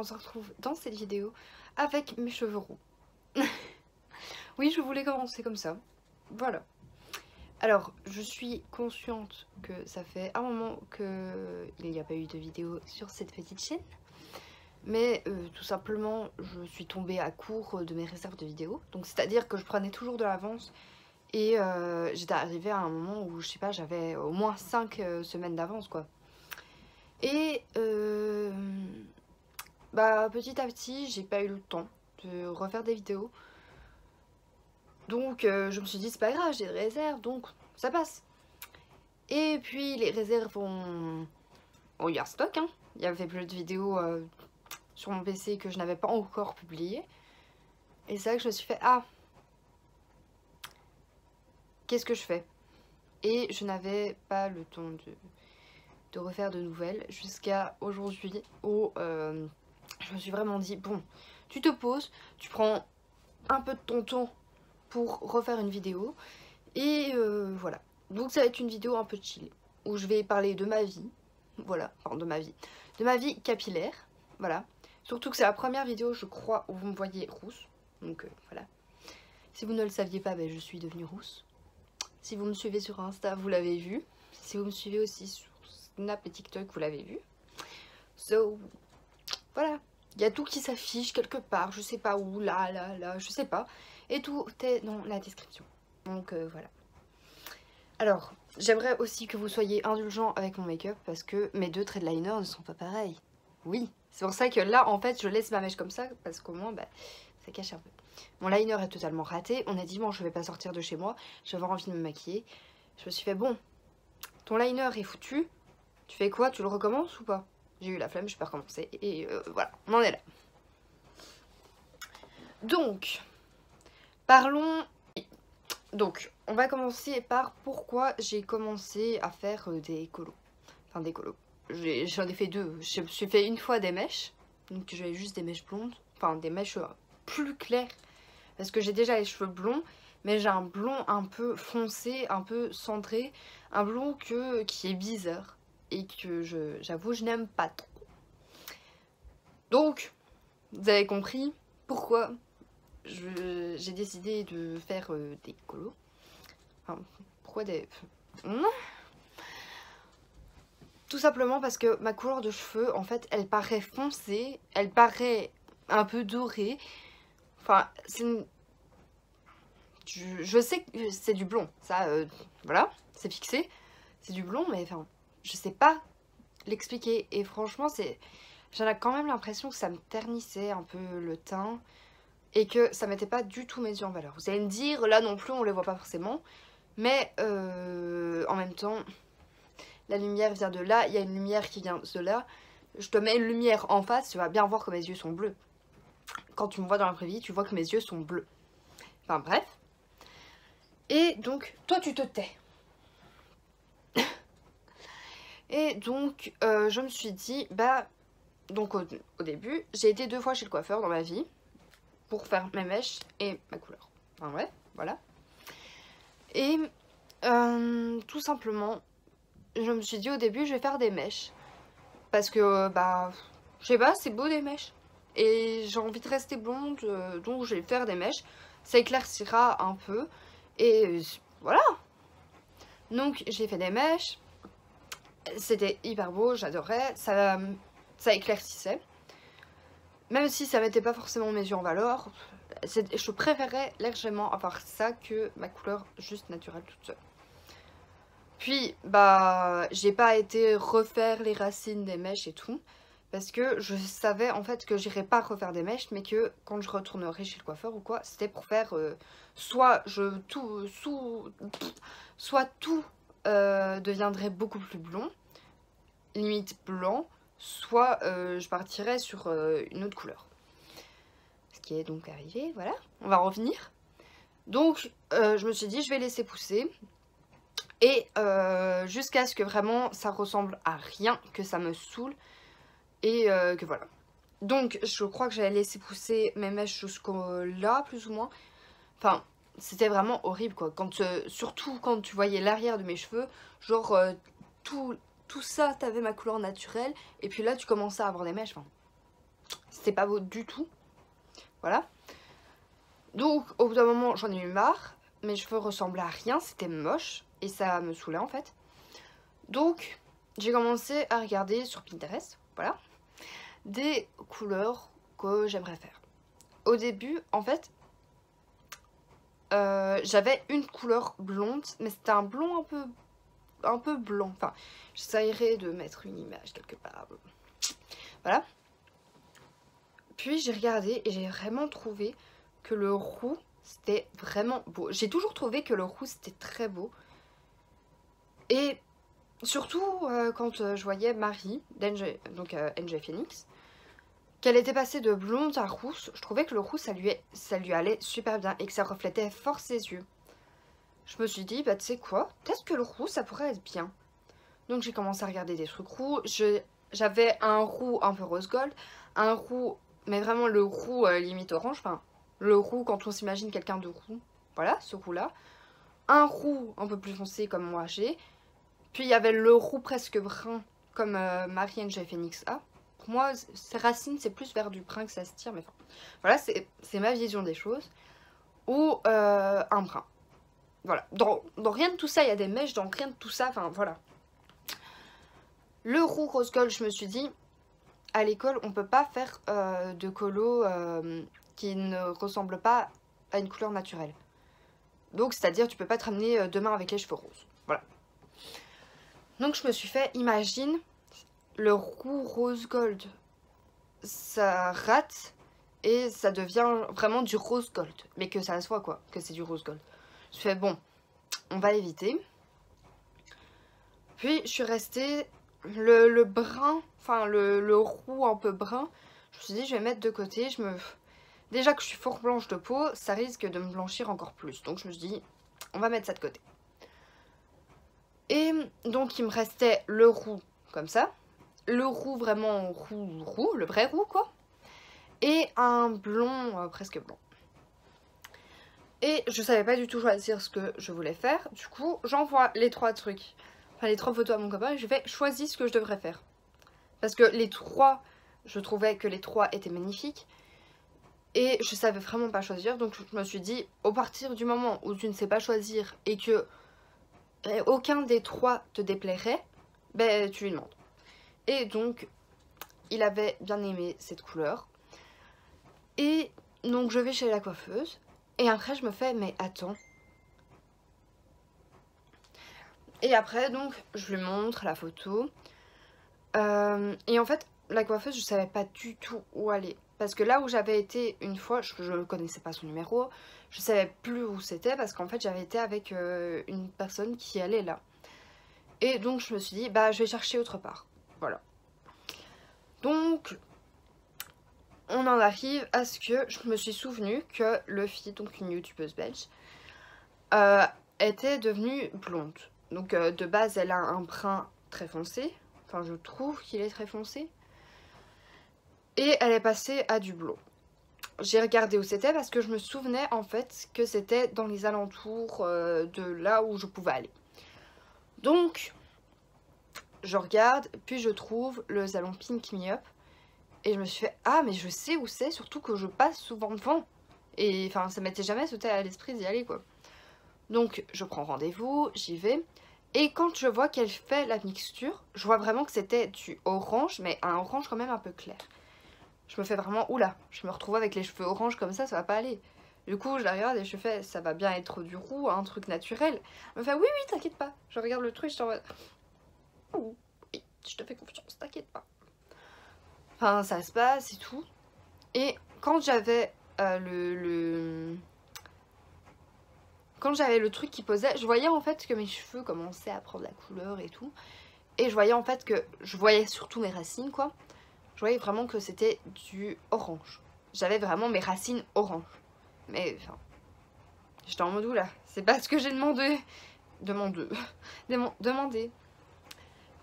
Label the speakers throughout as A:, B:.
A: on se retrouve dans cette vidéo avec mes cheveux roux. Oui, je voulais commencer comme ça, voilà. Alors, je suis consciente que ça fait un moment qu'il n'y a pas eu de vidéo sur cette petite chaîne. Mais tout simplement, je suis tombée à court de mes réserves de vidéos. Donc c'est-à-dire que je prenais toujours de l'avance. Et j'étais arrivée à un moment où, je sais pas, j'avais au moins 5 semaines d'avance, quoi. Et bah, petit à petit, j'ai pas eu le temps de refaire des vidéos. Donc je me suis dit, c'est pas grave, j'ai des réserves, donc ça passe. Et puis les réserves ont eu un stock, hein. Il y avait plus de vidéos sur mon PC que je n'avais pas encore publiées. Et c'est là que je me suis fait, ah, qu'est-ce que je fais? Et je n'avais pas le temps de refaire de nouvelles jusqu'à aujourd'hui où je me suis vraiment dit, bon, tu te poses, tu prends un peu de ton temps pour refaire une vidéo. Et voilà. Donc ça va être une vidéo un peu chill, où je vais parler de ma vie. Voilà, enfin de ma vie capillaire. Voilà. Surtout que c'est la première vidéo, je crois, où vous me voyez rousse. Donc voilà. Si vous ne le saviez pas, ben, je suis devenue rousse. Si vous me suivez sur Insta, vous l'avez vu. Si vous me suivez aussi sur Snap et TikTok, vous l'avez vu. So, voilà. Il y a tout qui s'affiche quelque part, je sais pas où, là, je sais pas. Et tout est dans la description. Donc voilà. Alors, j'aimerais aussi que vous soyez indulgents avec mon make-up parce que mes deux traits de liner ne sont pas pareils. Oui, c'est pour ça que là, en fait, je laisse ma mèche comme ça parce qu'au moins, bah, ça cache un peu. Mon liner est totalement raté. On est dimanche, je vais pas sortir de chez moi. Je vais avoir envie de me maquiller. Je me suis fait, bon, ton liner est foutu. Tu fais quoi? Tu le recommences ou pas? J'ai eu la flemme, je vais pas recommencer. Et voilà, on en est là. Donc, parlons... Donc, on va commencer par pourquoi j'ai commencé à faire des colos. Enfin, des colos. J'en ai fait deux. Je me suis fait une fois des mèches. Donc, j'avais juste des mèches blondes. Enfin, des mèches plus claires. Parce que j'ai déjà les cheveux blonds. Mais j'ai un blond un peu foncé, un peu cendré. Un blond qui est bizarre. Et que j'avoue, je n'aime pas trop. Donc, vous avez compris pourquoi j'ai décidé de faire des colos. Enfin, pourquoi des... Tout simplement parce que ma couleur de cheveux, en fait, elle paraît foncée, elle paraît un peu dorée. Enfin, c'est une... Je sais que c'est du blond, ça, voilà, c'est fixé. C'est du blond, mais enfin, je sais pas l'expliquer. Et franchement, j'en ai quand même l'impression que ça me ternissait un peu le teint. Et que ça mettait pas du tout mes yeux en valeur. Vous allez me dire, là non plus on les voit pas forcément. Mais en même temps, la lumière vient de là, il y a une lumière qui vient de là. Je te mets une lumière en face, tu vas bien voir que mes yeux sont bleus. Quand tu me vois dans la vraie vie, tu vois que mes yeux sont bleus. Enfin bref. Et donc, toi tu te tais. Et donc, je me suis dit, bah, donc au début, j'ai été 2 fois chez le coiffeur dans ma vie. Pour faire mes mèches et ma couleur. Enfin ouais, voilà. Et tout simplement, je me suis dit au début, je vais faire des mèches. Parce que, bah, je sais pas, c'est beau des mèches. Et j'ai envie de rester blonde, donc je vais faire des mèches. Ça éclaircira un peu. Et voilà. Donc j'ai fait des mèches. C'était hyper beau, j'adorais. Ça éclaircissait. Même si ça mettait pas forcément mes yeux en valeur, je préférais largement avoir ça que ma couleur juste naturelle toute seule. Puis, bah, j'ai pas été refaire les racines des mèches et tout, parce que je savais en fait que j'irais pas refaire des mèches, mais que quand je retournerais chez le coiffeur ou quoi, c'était pour faire soit tout deviendrait beaucoup plus blond, limite blanc, soit je partirais sur une autre couleur. Ce qui est donc arrivé, voilà, on va revenir. Donc je me suis dit, je vais laisser pousser. Et jusqu'à ce que vraiment ça ressemble à rien, que ça me saoule. Et que voilà. Donc je crois que j'allais laisser pousser mes mèches jusqu'au là, plus ou moins. Enfin, c'était vraiment horrible quoi. Surtout quand tu voyais l'arrière de mes cheveux, genre tout ça, t'avais ma couleur naturelle. Et puis là, tu commençais à avoir des mèches. Enfin, c'était pas beau du tout. Voilà. Donc au bout d'un moment j'en ai eu marre, mes cheveux ressemblaient à rien, c'était moche et ça me saoulait en fait. Donc j'ai commencé à regarder sur Pinterest, voilà, des couleurs que j'aimerais faire. Au début en fait j'avais une couleur blonde, mais c'était un blond un peu blanc. Enfin, j'essayerai de mettre une image quelque part. Voilà. Puis j'ai regardé et j'ai vraiment trouvé que le roux, c'était vraiment beau. J'ai toujours trouvé que le roux, c'était très beau. Et surtout quand je voyais Marie, donc NJ Phoenix, qu'elle était passée de blonde à rousse, je trouvais que le roux, ça lui allait super bien et que ça reflétait fort ses yeux. Je me suis dit, bah tu sais quoi, peut-être que le roux, ça pourrait être bien. Donc j'ai commencé à regarder des trucs roux. J'avais un roux un peu rose gold, un roux, mais vraiment le roux limite orange, enfin le roux quand on s'imagine quelqu'un de roux, voilà, ce roux-là. Un roux un peu plus foncé comme moi j'ai. Puis il y avait le roux presque brun comme Marie NJ Phoenix a. Pour moi, ses racines, c'est plus vers du brun que ça se tire, mais enfin, voilà, c'est ma vision des choses. Ou un brun. Voilà, dans rien de tout ça, il y a des mèches, dans rien de tout ça, enfin voilà. Le roux rose gold, je me suis dit, à l'école, on peut pas faire de colo qui ne ressemble pas à une couleur naturelle. Donc, c'est-à-dire, tu peux pas te ramener demain avec les cheveux roses. Voilà. Donc, je me suis fait, imagine, le roux rose gold, ça rate et ça devient vraiment du rose gold. Mais que ça se voit, quoi, que c'est du rose gold. Je fais, bon, on va éviter. Puis, je suis restée... Le brun, enfin le roux un peu brun, je me suis dit je vais mettre de côté. Déjà que je suis fort blanche de peau, ça risque de me blanchir encore plus. Donc je me suis dit on va mettre ça de côté. Et donc il me restait le roux comme ça. Le roux vraiment roux, le vrai roux quoi. Et un blond presque blanc. Et je savais pas du tout choisir ce que je voulais faire. Du coup j'envoie les 3 trucs. Enfin, les 3 photos à mon copain et je vais choisir ce que je devrais faire. Parce que les 3, je trouvais que les 3 étaient magnifiques. Et je savais vraiment pas choisir. Donc je me suis dit, au partir du moment où tu ne sais pas choisir et que aucun des 3 te déplairait, ben tu lui demandes. Et donc, il avait bien aimé cette couleur. Et donc je vais chez la coiffeuse. Et après je me fais, mais attends. Et après, donc, je lui montre la photo. Et en fait, la coiffeuse, je savais pas du tout où aller. Parce que là où j'avais été une fois, je ne connaissais pas son numéro. Je savais plus où c'était parce qu'en fait, j'avais été avec une personne qui allait là. Et donc, je me suis dit, bah, je vais chercher autre part. Voilà. Donc, on en arrive à ce que je me suis souvenu que Luffy, donc une youtubeuse belge, était devenue blonde. Donc de base elle a un brun très foncé, enfin je trouve qu'il est très foncé. Et elle est passée à du blond. J'ai regardé où c'était parce que je me souvenais en fait que c'était dans les alentours de là où je pouvais aller. Donc je regarde, puis je trouve le salon Pink Me Up. Et je me suis fait, ah mais je sais où c'est, surtout que je passe souvent devant. Et enfin ça m'était jamais sauté à l'esprit d'y aller quoi. Donc je prends rendez-vous, j'y vais. Et quand je vois qu'elle fait la mixture, je vois vraiment que c'était du orange, mais un orange quand même un peu clair. Je me fais vraiment, oula, je me retrouve avec les cheveux orange comme ça va pas aller. Du coup, je la regarde et je fais, ça va bien être du roux, un truc naturel. Elle me fait, oui, oui, t'inquiète pas. Je regarde le truc, je t'envoie. Oh, oui, je te fais confiance, t'inquiète pas. Enfin, ça se passe et tout. Et quand j'avais quand j'avais le truc qui posait, je voyais en fait que mes cheveux commençaient à prendre la couleur et tout. Et je voyais en fait que, je voyais surtout mes racines quoi. Je voyais vraiment que c'était du orange. J'avais vraiment mes racines orange. Mais enfin, j'étais en mode où là, c'est pas ce que j'ai demandé. Demandé.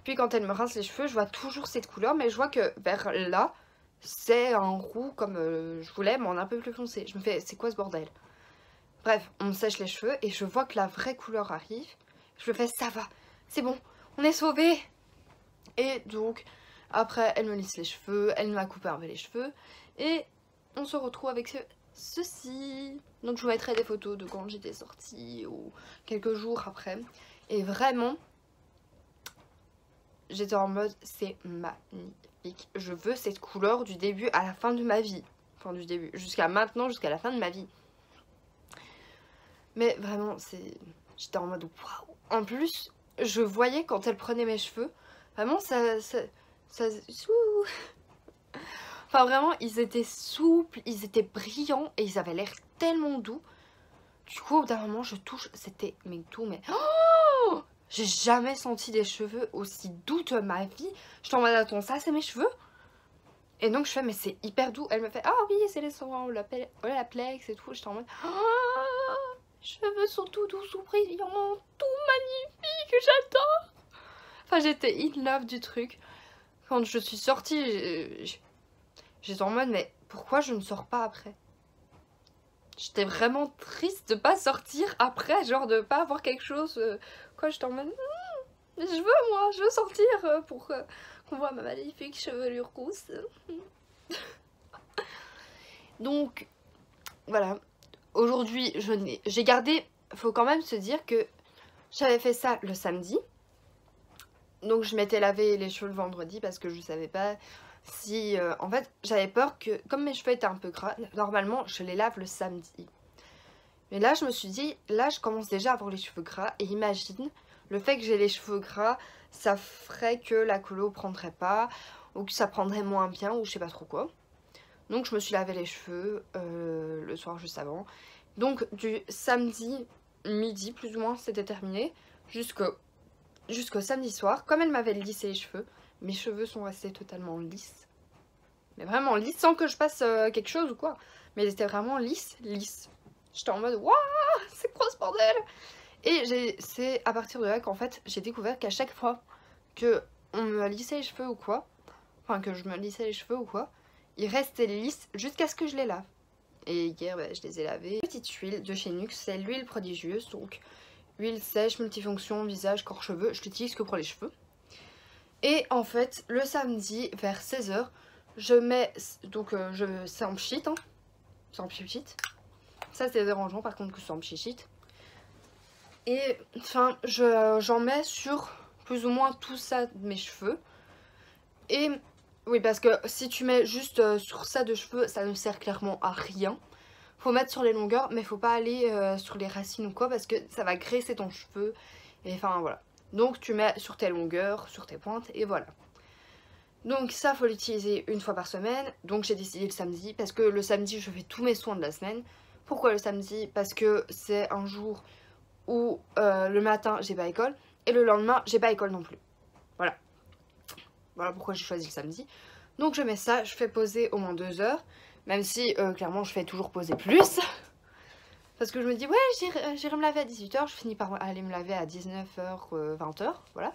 A: Puis quand elle me rince les cheveux, je vois toujours cette couleur, mais je vois que vers là, c'est un roux comme je voulais, mais en un peu plus foncé. Je me fais, c'est quoi ce bordel? Bref, on me sèche les cheveux et je vois que la vraie couleur arrive. Je me fais, ça va, c'est bon, on est sauvés. Et donc, Après elle me lisse les cheveux, elle m'a coupé un peu les cheveux. Et on se retrouve avec ceci. Donc je vous mettrai des photos de quand j'étais sortie ou quelques jours après. Et vraiment, j'étais en mode c'est magnifique. Je veux cette couleur du début à la fin de ma vie. Enfin du début, jusqu'à maintenant, jusqu'à la fin de ma vie. Mais vraiment, j'étais en mode waouh. En plus, je voyais quand elle prenait mes cheveux, vraiment enfin vraiment, ils étaient souples, ils étaient brillants et ils avaient l'air tellement doux. Du coup, au bout d'un moment, je touche, c'était mais doux, mais oh, j'ai jamais senti des cheveux aussi doux de ma vie. Je t'en mode attends, ça c'est mes cheveux? Et donc je fais mais c'est hyper doux. Elle me fait ah oui c'est les soins, la plex et tout. J'étais en mode oh, cheveux sont tout doux, tout brillants, tout magnifiques, j'adore. Enfin j'étais in love du truc. Quand je suis sortie, j'étais en mode mais pourquoi je ne sors pas après? J'étais vraiment triste de pas sortir après, genre de pas avoir quelque chose. Quoi, j'étais en mode je veux sortir pour qu'on voit ma magnifique chevelure rousse. Donc voilà, aujourd'hui j'ai gardé, faut quand même se dire que j'avais fait ça le samedi. Donc je m'étais lavé les cheveux le vendredi parce que je savais pas si... en fait j'avais peur que, comme mes cheveux étaient un peu gras, normalement je les lave le samedi. Mais là je me suis dit, là je commence déjà à avoir les cheveux gras et imagine, le fait que j'ai les cheveux gras, ça ferait que la colo prendrait pas ou que ça prendrait moins bien ou je sais pas trop quoi. Donc je me suis lavé les cheveux le soir juste avant. Donc du samedi midi plus ou moins c'était terminé jusqu'au samedi soir. Comme elle m'avait lissé les cheveux, mes cheveux sont restés totalement lisses. Mais vraiment lisses sans que je passe quelque chose ou quoi. Mais ils étaient vraiment lisses. J'étais en mode waouh c'est quoi ce bordel. Et c'est à partir de là qu'en fait j'ai découvert qu'à chaque fois que on me lissait les cheveux ou quoi, enfin que je me lissais les cheveux ou quoi, ils restaient lisses jusqu'à ce que je les lave. Et hier bah, je les ai lavés. Petite huile de chez Nuxe, c'est l'huile prodigieuse, donc huile sèche, multifonction, visage, corps, cheveux, je l'utilise que pour les cheveux. Et en fait le samedi vers 16 h je mets, donc c'est en pchit, hein, c'est en pchit. Ça c'est dérangeant par contre que c'est en pchit. Et enfin j'en mets sur plus ou moins tout ça de mes cheveux. Et oui parce que si tu mets juste sur ça de cheveux ça ne sert clairement à rien. Faut mettre sur les longueurs mais faut pas aller sur les racines ou quoi parce que ça va graisser ton cheveu. Et enfin voilà. Donc tu mets sur tes longueurs, sur tes pointes et voilà. Donc ça faut l'utiliser une fois par semaine. Donc j'ai décidé le samedi parce que le samedi je fais tous mes soins de la semaine. Pourquoi le samedi? Parce que c'est un jour où le matin j'ai pas école et le lendemain j'ai pas école non plus. Voilà. Voilà pourquoi j'ai choisi le samedi. Donc je mets ça, je fais poser au moins 2 heures. Même si clairement je fais toujours poser plus. Parce que je me dis ouais j'irai me laver à 18 h. Je finis par aller me laver à 19 h, 20 h. Voilà.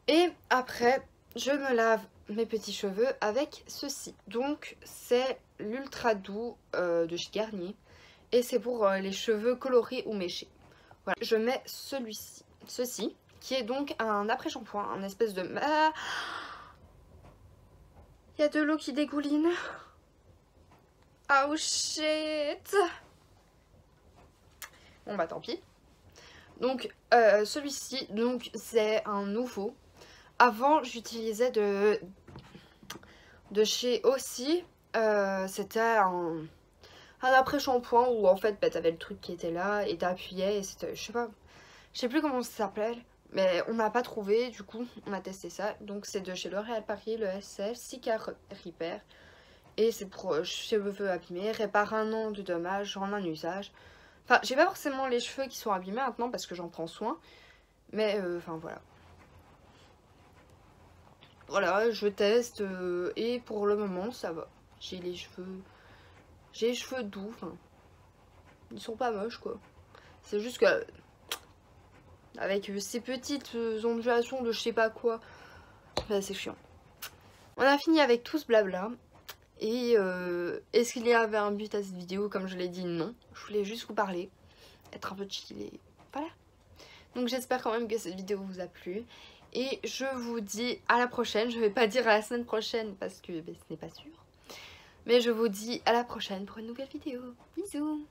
A: Et après je me lave mes petits cheveux avec ceci. Donc c'est l'ultra doux de chez Garnier. Et c'est pour les cheveux colorés ou méchés. Voilà. Je mets ceci, qui est donc un après-shampoing, un espèce de... Ah, il y a de l'eau qui dégouline. Oh shit. Bon bah tant pis. Donc celui-ci, donc c'est un nouveau. Avant j'utilisais de chez Aussi. C'était un après-shampoing où en fait bah, t'avais le truc qui était là et t'appuyais et c'était, je sais plus comment ça s'appelle, mais on n'a pas trouvé, du coup on a testé ça. Donc c'est de chez L'Oréal Paris, le SF Cicatrix Repair et c'est pour cheveux abîmés, répare 1 an de dommages en un usage. Enfin j'ai pas forcément les cheveux qui sont abîmés maintenant parce que j'en prends soin, mais enfin voilà. Voilà, je teste et pour le moment ça va. J'ai les cheveux doux, enfin ils sont pas moches quoi. C'est juste que avec ces petites ondulations de je sais pas quoi, bah, c'est chiant. On a fini avec tout ce blabla. Et est-ce qu'il y avait un but à cette vidéo? Comme je l'ai dit, non. Je voulais juste vous parler, être un peu chill et voilà. Donc j'espère quand même que cette vidéo vous a plu. Et je vous dis à la prochaine. Je vais pas dire à la semaine prochaine parce que ce n'est pas sûr. Mais je vous dis à la prochaine pour une nouvelle vidéo. Bisous.